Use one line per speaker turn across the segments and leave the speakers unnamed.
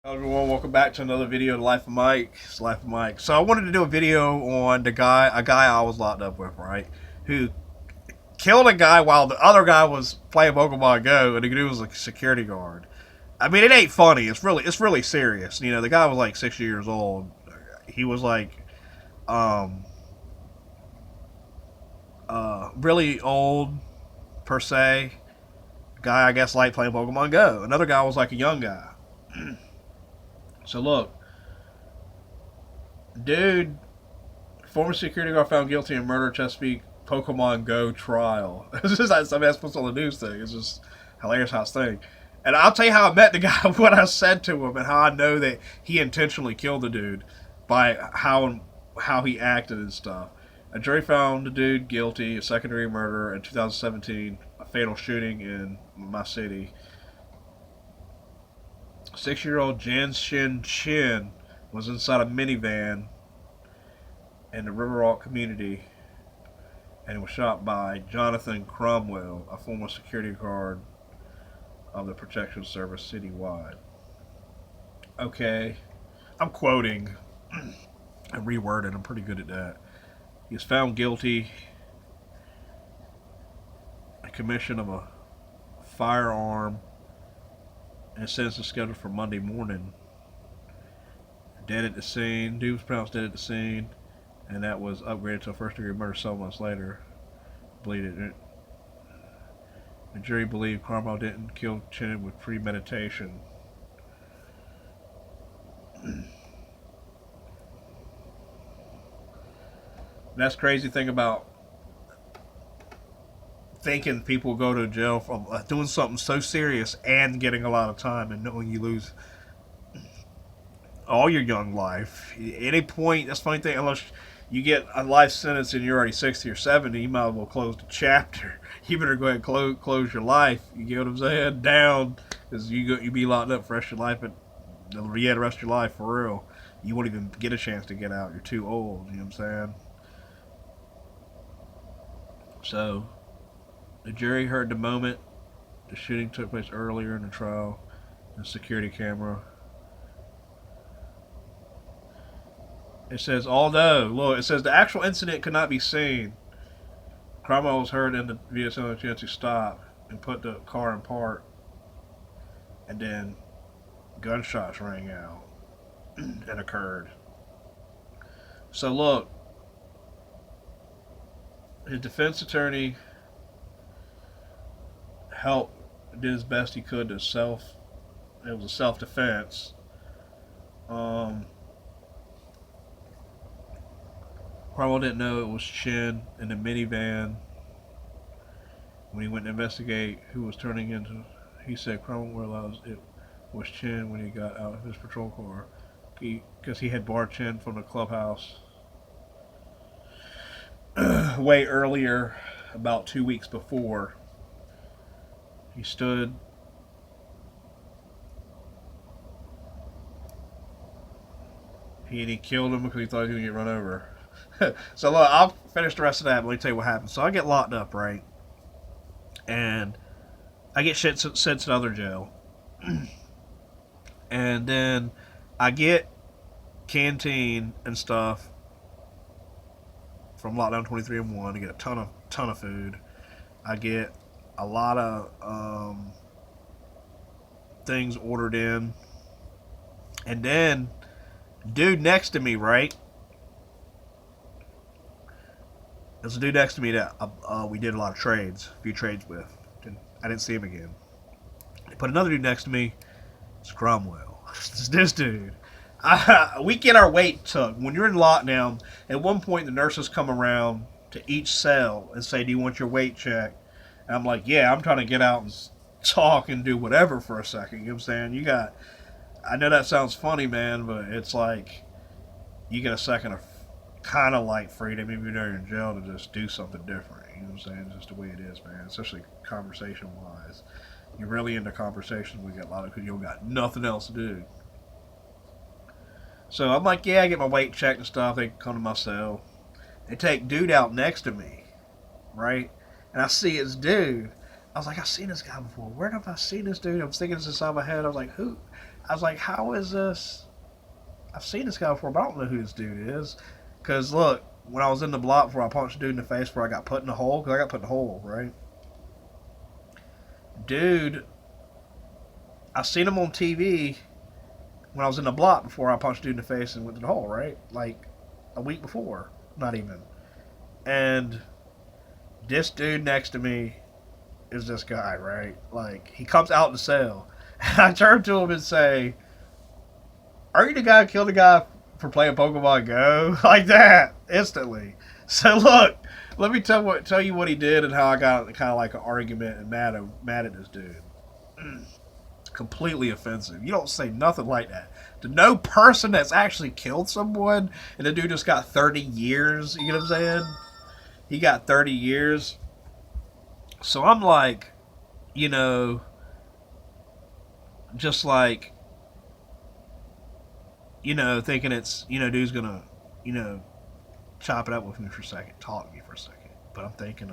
Hello everyone, welcome back to another video of Life of Mike. It's Life of Mike. So I wanted to do a video on a guy I was locked up with, right? Who killed a guy while the other guy was playing Pokemon Go, and the dude was a security guard. I mean, it ain't funny. It's really serious. You know, the guy was like 60 years old. He was like, um, really old per se. Guy I guess liked playing Pokemon Go. Another guy was like a young guy. So look, dude, former security guard found guilty in murder Chesapeake Pokemon Go trial. It's just like something that's supposed on the news thing. It's just hilarious how it's thing. And I'll tell you how I met the guy, what I said to him, and how I know that he intentionally killed the dude by how he acted and stuff. A jury found the dude guilty of secondary murder in 2017, a fatal shooting in my city. 6-year-old Jan Shin Chin was inside a minivan in the River Rock community and was shot by Jonathan Cromwell, a former security guard of the Protection Service citywide. Okay, I'm quoting and rewording. I'm pretty good at that. He was found guilty of commission of a firearm and sentence is scheduled for Monday morning. Dead at the scene. Dude was pronounced dead at the scene, and that was upgraded to a first-degree murder 7 months later. Bleeded. The jury believed Cromwell didn't kill Chin with premeditation. That's crazy thing about thinking people go to jail for doing something so serious and getting a lot of time and knowing you lose all your young life. At any point, that's the funny thing, unless you get a life sentence and you're already 60 or 70, you might as well close the chapter. You better go ahead and close your life. You get what I'm saying? Down, because you be locked up for the rest of your life, the rest of your life for real. You won't even get a chance to get out. You're too old. You know what I'm saying? So, the jury heard the moment the shooting took place earlier in the trial. The security camera. It says, although, look, it says the actual incident could not be seen. Cromwell was heard in the video telling the to stop and put the car in park. And then gunshots rang out and occurred. So look, his defense attorney helped, did his best he could to it was a self-defense. Cromwell didn't know it was Chin in the minivan. When he went to investigate who was turning into, he said Cromwell realized it was Chin when he got out of his patrol car. Because he had barred Chin from the clubhouse way earlier, about 2 weeks before. He stood he killed him because he thought he was going to get run over. So look, I'll finish the rest of that, but let me tell you what happened. So I get locked up, right? And I get sent to another jail. And then I get canteen and stuff from Lockdown 23 and 1. I get a ton of food. I get a lot of things ordered in. And then, dude next to me, right? There's a dude next to me that we did a few trades with. I didn't see him again. They put another dude next to me. It's Cromwell. This dude. We get our weight took. When you're in lockdown, at one point the nurses come around to each cell and say, do you want your weight checked? And I'm like, yeah, I'm trying to get out and talk and do whatever for a second. You know what I'm saying? I know that sounds funny, man, but it's like you get a second of kind of like freedom, even though you're in jail, to just do something different. You know what I'm saying? It's just the way it is, man. Especially conversation wise. You're really into conversation. We got a lot of because you don't got nothing else to do. So I'm like, yeah, I get my weight checked and stuff. They come to my cell. They take dude out next to me, right? And I see it's dude. I was like, I've seen this guy before. Where have I seen this dude? I was thinking this inside my head. I was like, who? I was like, how is this? I've seen this guy before, but I don't know who this dude is. Because look, when I was in the block before I punched a dude in the face where I got put in a hole, because I got put in a hole, right? Dude, I seen him on TV when I was in the block before I punched a dude in the face and went to the hole, right? Like a week before, not even. And this dude next to me is this guy, right? Like, he comes out the cell. And I turn to him and say, are you the guy who killed the guy for playing Pokemon Go? Like that, instantly. So look, let me tell you what he did and how I got kind of like an argument and mad at this dude. Completely offensive. You don't say nothing like that to no person that's actually killed someone, and the dude just got 30 years. You know what I'm saying? He got 30 years. So I'm like, you know, just like, you know, thinking it's, you know, dude's gonna, you know, chop it up with me for a second, talk to me for a second. But I'm thinking.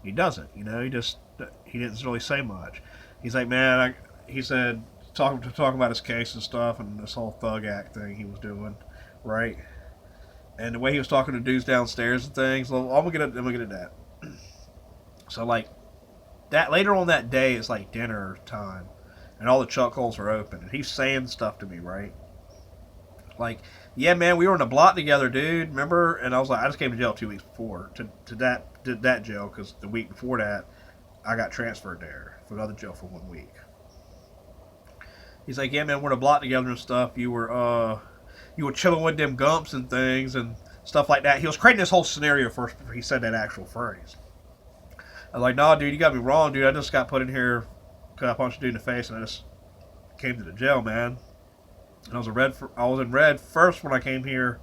He doesn't, you know, he didn't really say much. He's like, man, he said, talk about his case and stuff and this whole thug act thing he was doing, right? And the way he was talking to dudes downstairs and things, well, I'm gonna get at that. So like that later on that day, it's like dinner time, and all the chuck holes are open, and he's saying stuff to me, right? Like, yeah, man, we were in a block together, dude. Remember? And I was like, I just came to jail 2 weeks before to that jail because the week before that, I got transferred there for another jail for 1 week. He's like, yeah, man, we're in a block together and stuff. You were chilling with them gumps and things and stuff like that. He was creating this whole scenario first before he said that actual phrase. I was like, nah, dude, you got me wrong, dude. I just got put in here because I punched a dude in the face and I just came to the jail, man. And I was in red first when I came here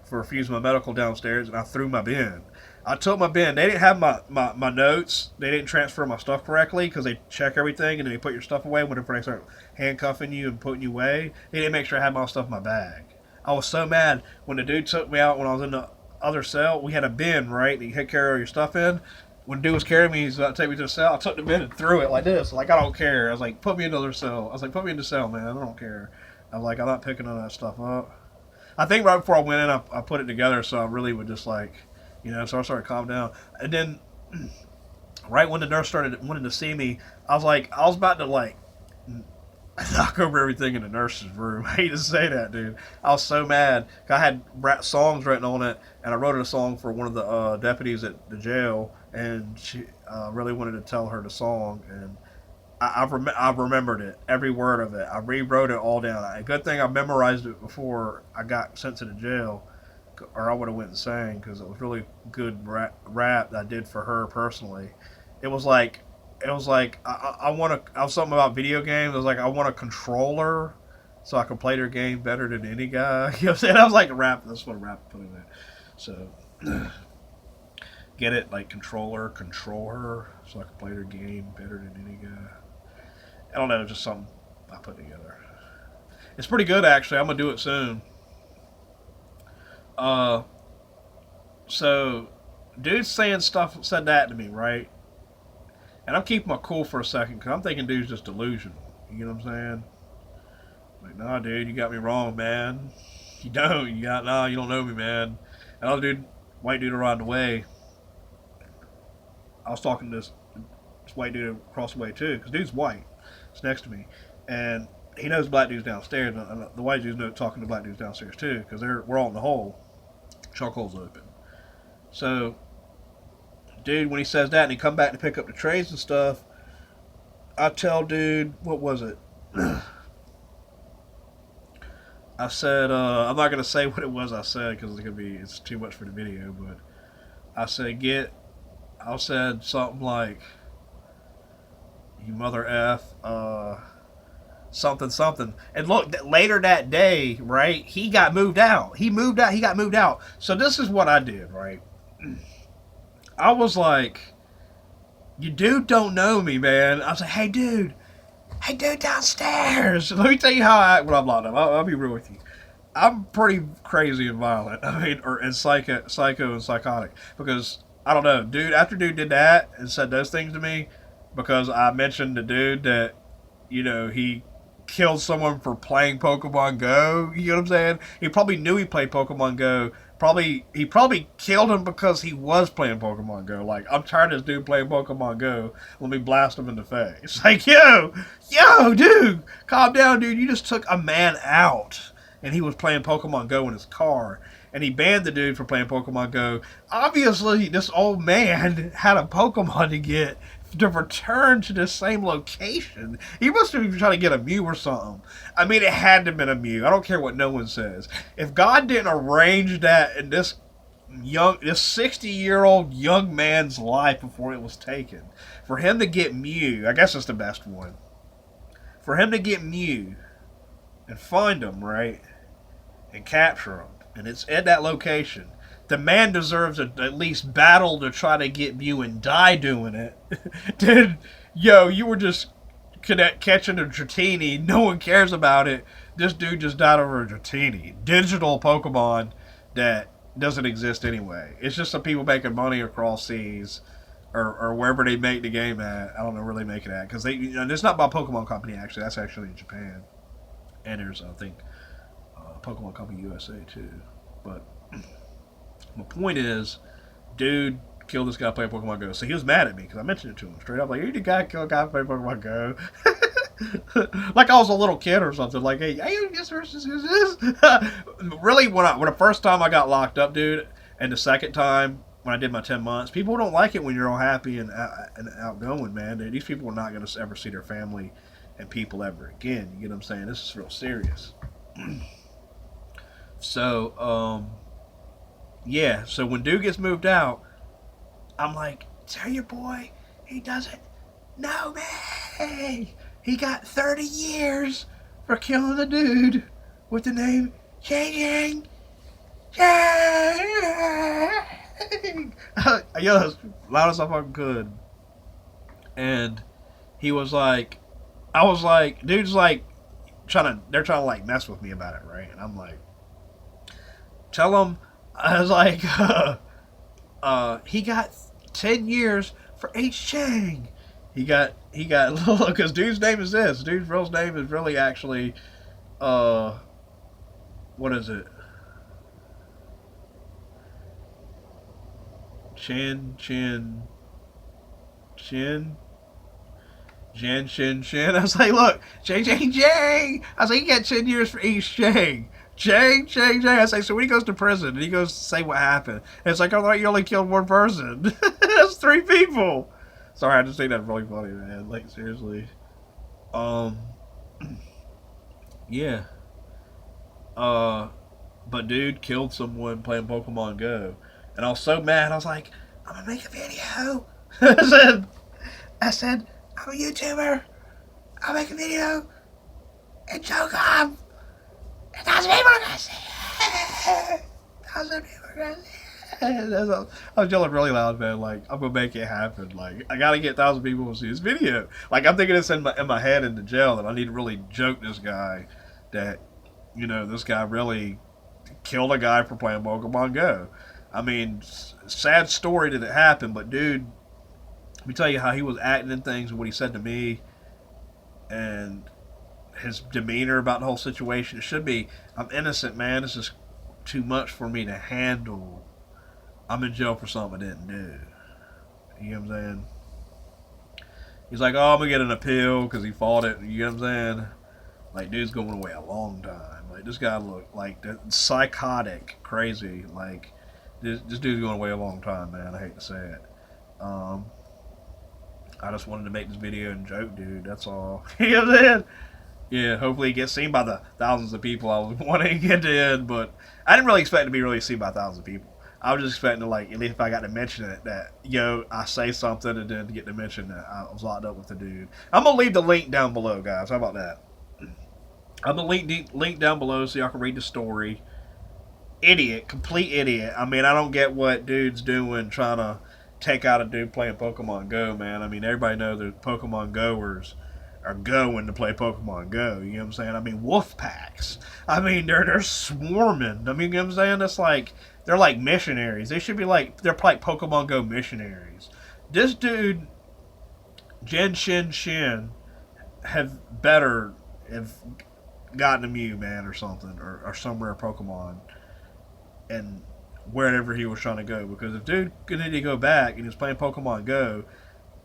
for refusing my medical downstairs, and I threw my bin. I took my bin. They didn't have my notes. They didn't transfer my stuff correctly because they check everything and then they put your stuff away whenever they start handcuffing you and putting you away. They didn't make sure I had my stuff in my bag. I was so mad when the dude took me out when I was in the other cell. We had a bin, right, that you had to carry all your stuff in. When the dude was carrying me, he's about to take me to the cell. I took the bin and threw it like this. Like, I don't care. I was like, put me in another cell. I was like, put me in the cell, man. I don't care. I was like, I'm not picking all that stuff up. I think right before I went in, I put it together so I really would just like, you know, so I started to calm down. And then right when the nurse started wanting to see me, I was about to like knock over everything in the nurse's room. I hate to say that, dude. I was so mad. I had songs written on it, and I wrote a song for one of the deputies at the jail, and she really wanted to tell her the song, and I've remembered it, every word of it. I rewrote it all down. A good thing I memorized it before I got sent to the jail, or I would have went and sang because it was really good rap that I did for her personally. It was like I was something about video games. It was like I want a controller so I can play their game better than any guy. You know what I'm saying? I was like rap. That's what rap put in there. So get it, like controller, control her so I can play their game better than any guy. I don't know, just something I put together. It's pretty good actually. I'm gonna do it soon. So dude said that to me, right? And I'm keeping my cool for a second because I'm thinking dude's just delusional. You know what I'm saying? Like, nah, dude, you got me wrong, man. You don't. You don't know me, man. Another dude, white dude around the way. I was talking to this white dude across the way too, because dude's white. It's next to me, and he knows black dudes downstairs. And the white dudes know talking to black dudes downstairs too, because we're all in the hole. Chokehole's open. So, dude, when he says that and he come back to pick up the trays and stuff, I tell dude, what was it? I said, I'm not gonna say what it was I said because it's too much for the video. But I said, I said something like, "You mother f, something something." And look, later that day, right? He got moved out. He got moved out. So this is what I did, right? I was like, "You dude don't know me, man." I was like, hey dude downstairs. Let me tell you how I act when I'm locked up. I'll be real with you. I'm pretty crazy and violent. I mean, and psycho and psychotic. Because, I don't know, after dude did that and said those things to me, because I mentioned the dude that he killed someone for playing Pokemon Go. You know what I'm saying? He probably knew he played Pokemon Go. He probably killed him because he was playing Pokemon Go. Like, I'm tired of this dude playing Pokemon Go. Let me blast him in the face. Like, yo, dude, calm down, dude. You just took a man out, and he was playing Pokemon Go in his car, and he banned the dude for playing Pokemon Go. Obviously, this old man had a Pokemon to return to the same location. He must have been trying to get a Mew or something. I mean, it had to have been a Mew. I don't care what no one says. If God didn't arrange that in this 60-year-old young man's life before it was taken, for him to get Mew, I guess it's the best one. For him to get Mew and find him, right, and capture him, and it's at that location, the man deserves to at least battle to try to get Mew and die doing it. Dude, you were just catching a Dratini. No one cares about it. This dude just died over a Dratini. Digital Pokemon that doesn't exist anyway. It's just some people making money across seas or wherever they make the game at. I don't know where they make it at. Because it's not by Pokemon Company, actually. That's actually in Japan. And there's, I think, Pokemon Company USA, too. But my point is, dude killed this guy playing Pokemon Go. So he was mad at me because I mentioned it to him straight up. Like, you the guy killed a guy playing Pokemon Go. Like I was a little kid or something. Like, hey, guess who's this? Really, when the first time I got locked up, dude, and the second time when I did my 10 months, people don't like it when you're all happy and outgoing, man. These people are not going to ever see their family and people ever again. You get what I'm saying? This is real serious. So, yeah, so when dude gets moved out, I'm like, tell your boy he doesn't know me. He got 30 years for killing the dude with the name Chang. I yelled as loud as I fucking could. And he was like, I was like, dude's like, they're trying to like mess with me about it, right? And I'm like, tell him, I was like, he got 10 years for H. Chang. He got because dude's name is this. Dude's real name is really actually, what is it? Jan Shin Shin. I was like, look, Jang. I was like, he got 10 years for H. Chang. Chang. I say, so when he goes to prison and he goes to say what happened, and it's like, I thought you only killed one person. That's 3 people. Sorry, I just think that's really funny, man. Like, seriously. Yeah. But dude killed someone playing Pokemon Go. And I was so mad, I was like, I'm gonna make a video. I said, I'm a YouTuber. I'll make a video and choke him. 1,000 people are gonna see it. 1,000 people are gonna see it. I was yelling really loud, man. Like, I'm gonna make it happen. Like, I gotta get 1,000 people to see this video. Like, I'm thinking this in my head in the jail that I need to really joke this guy that, this guy really killed a guy for playing Pokemon Go. I mean, sad story that it happened, but dude, let me tell you how he was acting and things and what he said to me and his demeanor about the whole situation. It should be, I'm innocent, man. This is too much for me to handle. I'm in jail for something I didn't do. You know what I'm saying? He's like, oh, I'm going to get an appeal because he fought it. You know what I'm saying? Like, dude's going away a long time. Like, this guy looked like psychotic, crazy. Like, this dude's going away a long time, man. I hate to say it. I just wanted to make this video and joke, dude. That's all. You know what I'm saying? Yeah, hopefully it gets seen by the thousands of people I was wanting to get in, but I didn't really expect it to be really seen by thousands of people. I was just expecting to, like, at least if I got to mention it, that, I say something and then get to mention that I was locked up with the dude. I'm going to leave the link down below, guys. How about that? I'm going to link down below so y'all can read the story. Idiot. Complete idiot. I mean, I don't get what dude's doing trying to take out a dude playing Pokemon Go, man. I mean, everybody knows that Pokemon Goers are going to play Pokemon Go. You know what I'm saying? I mean, wolf packs. I mean, they're swarming. I mean, you know what I'm saying? It's like, they're like missionaries. They should be like, they're like Pokemon Go missionaries. This dude, Jen Shin Shin, have better have gotten a Mew, man, or something, or somewhere Pokemon, and wherever he was trying to go. Because if dude continued to go back and he was playing Pokemon Go,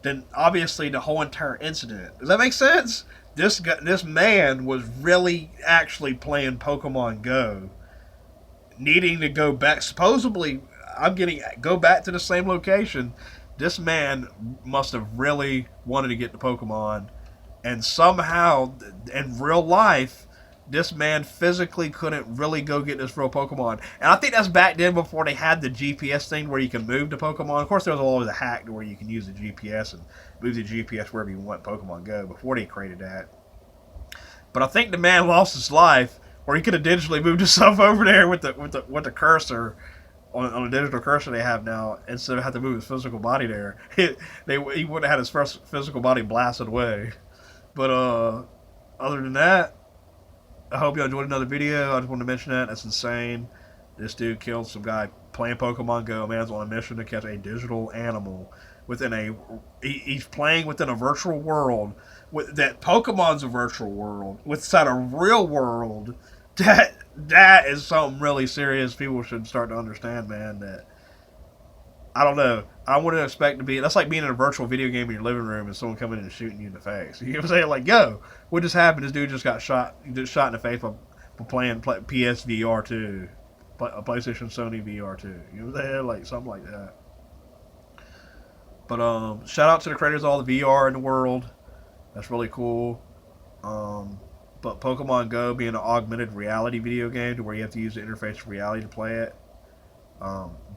then obviously the whole entire incident. Does that make sense? This man was really actually playing Pokemon Go, needing to go back. Supposedly, I'm getting go back to the same location. This man must have really wanted to get the Pokemon, and somehow in real life, this man physically couldn't really go get this real Pokemon. And I think that's back then before they had the GPS thing where you can move the Pokemon. Of course, there was always a hack where you can use the GPS and move the GPS wherever you want Pokemon Go before they created that. But I think the man lost his life, or he could have digitally moved himself over there with the cursor on a digital cursor they have now, instead of having to move his physical body there. He would have had his first physical body blasted away. But other than that, I hope you enjoyed another video. I just wanted to mention that. That's insane. This dude killed some guy playing Pokemon Go. Man's on a mission to catch a digital animal within a. He's playing within a virtual world. That Pokemon's a virtual world. Within a real world, that is something really serious. People should start to understand, man. That I don't know. I wouldn't expect to be. That's like being in a virtual video game in your living room and someone coming in and shooting you in the face. You know what I'm saying? Like, yo, what just happened? This dude just got shot. He just shot in the face for playing PSVR 2, a PlayStation Sony VR 2. You know what I'm saying? Like something like that. But shout out to the creators of all the VR in the world. That's really cool. Um, but Pokemon Go being an augmented reality video game to where you have to use the interface of reality to play it.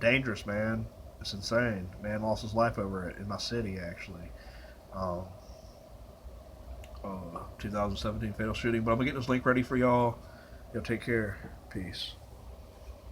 Dangerous, man. It's insane. Man lost his life over it in my city, actually. Um, 2017 fatal shooting. But I'm gonna get this link ready for y'all. Y'all take care. Peace.